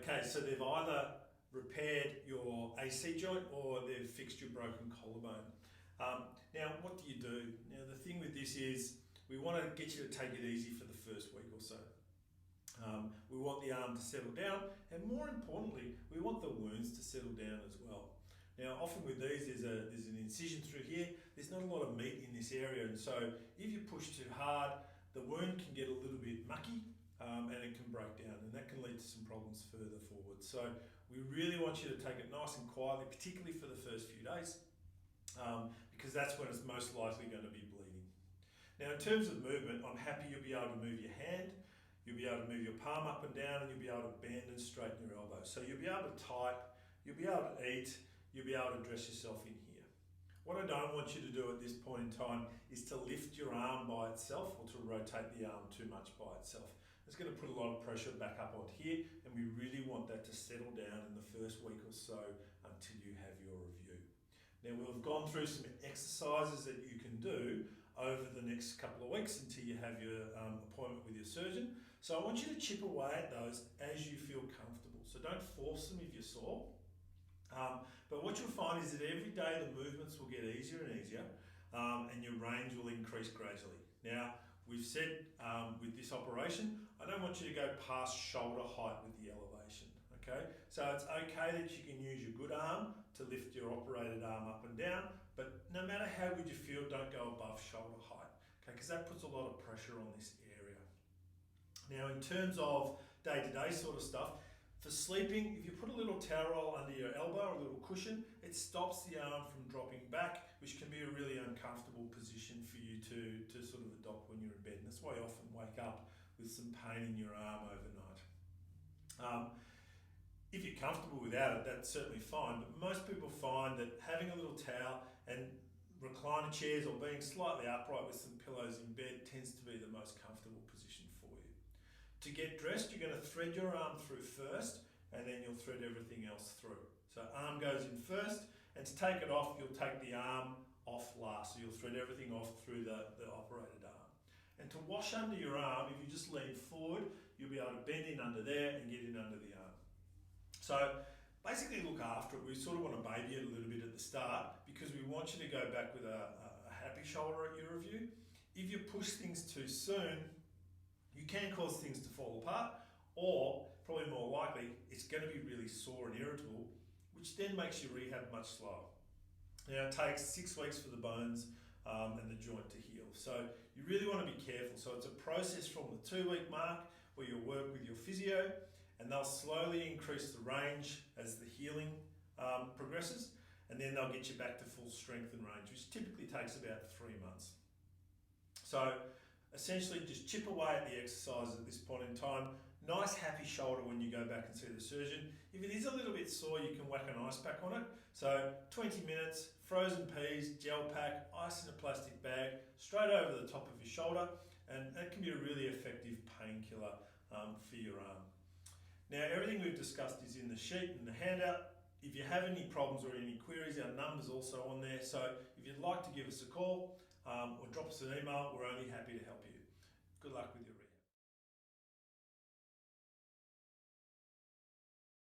Okay, so they've either repaired your AC joint or they've fixed your broken collarbone. Now, what do you do? Now, the thing with this is we want to get you to take it easy for the first week or so. We want the arm to settle down, and more importantly, we want the wounds to settle down as well. Now, often with these, there's an incision through here. There's not a lot of meat in this area, and so if you push too hard, the wound can get a little bit mucky, and it can break down, and that can lead to some problems further forward. So we really want you to take it nice and quietly, particularly for the first few days, because that's when it's most likely going to be bleeding. Now, in terms of movement, I'm happy you'll be able to move your hand, you'll be able to move your palm up and down, and you'll be able to bend and straighten your elbow. So you'll be able to type, you'll be able to eat, you'll be able to dress yourself in here. What I don't want you to do at this point in time is to lift your arm by itself or to rotate the arm too much by itself. It's going to put a lot of pressure back up on here, and we really want that to settle down in the first week or so until you have your review. Now, we've gone through some exercises that you can do over the next couple of weeks until you have your appointment with your surgeon. So I want you to chip away at those as you feel comfortable. So don't force them if you're sore. But what you'll find is that every day the movements will get easier and easier, and your range will increase gradually. Now, we've said with this operation, I don't want you to go past shoulder height with the elevation, okay? So it's okay that you can use your good arm to lift your operated arm up and down, but no matter how good you feel, don't go above shoulder height, okay? Because that puts a lot of pressure on this area. Now, in terms of day-to-day sort of stuff, for sleeping, if you put a little towel roll under your elbow, a little cushion, it stops the arm from dropping back, which can be a really uncomfortable position for you to sort of adopt when you're in bed. And that's why you often wake up with some pain in your arm overnight. If you're comfortable without it, that's certainly fine, but most people find that having a little towel and recliner chairs or being slightly upright with some pillows in bed tends to be the most comfortable position for you. To get dressed, you're going to thread your arm through first, and then you'll thread everything else through. So arm goes in first, and to take it off, you'll take the arm off last. So you'll thread everything off through the operated arm. And to wash under your arm, if you just lean forward, you'll be able to bend in under there and get in under the arm. So basically look after it. We sort of want to baby it a little bit at the start because we want you to go back with a happy shoulder at your review. If you push things too soon, you can cause things to fall apart, or probably more likely, it's going to be really sore and irritable, which then makes your rehab much slower. Now, it takes 6 weeks for the bones and the joint to heal. So you really want to be careful. So it's a process from the 2-week mark where you'll work with your physio, and they'll slowly increase the range as the healing progresses, and then they'll get you back to full strength and range, which typically takes about 3 months. So essentially just chip away at the exercise at this point in time. Nice happy shoulder when you go back and see the surgeon. If it is a little bit sore, you can whack an ice pack on it. So 20 minutes, frozen peas, gel pack, ice in a plastic bag, straight over the top of your shoulder, and that can be a really effective painkiller for your arm. Now, everything we've discussed is in the sheet and the handout. If you have any problems or any queries, our number's also on there. So if you'd like to give us a call, or drop us an email, we're only happy to help you. Good luck with your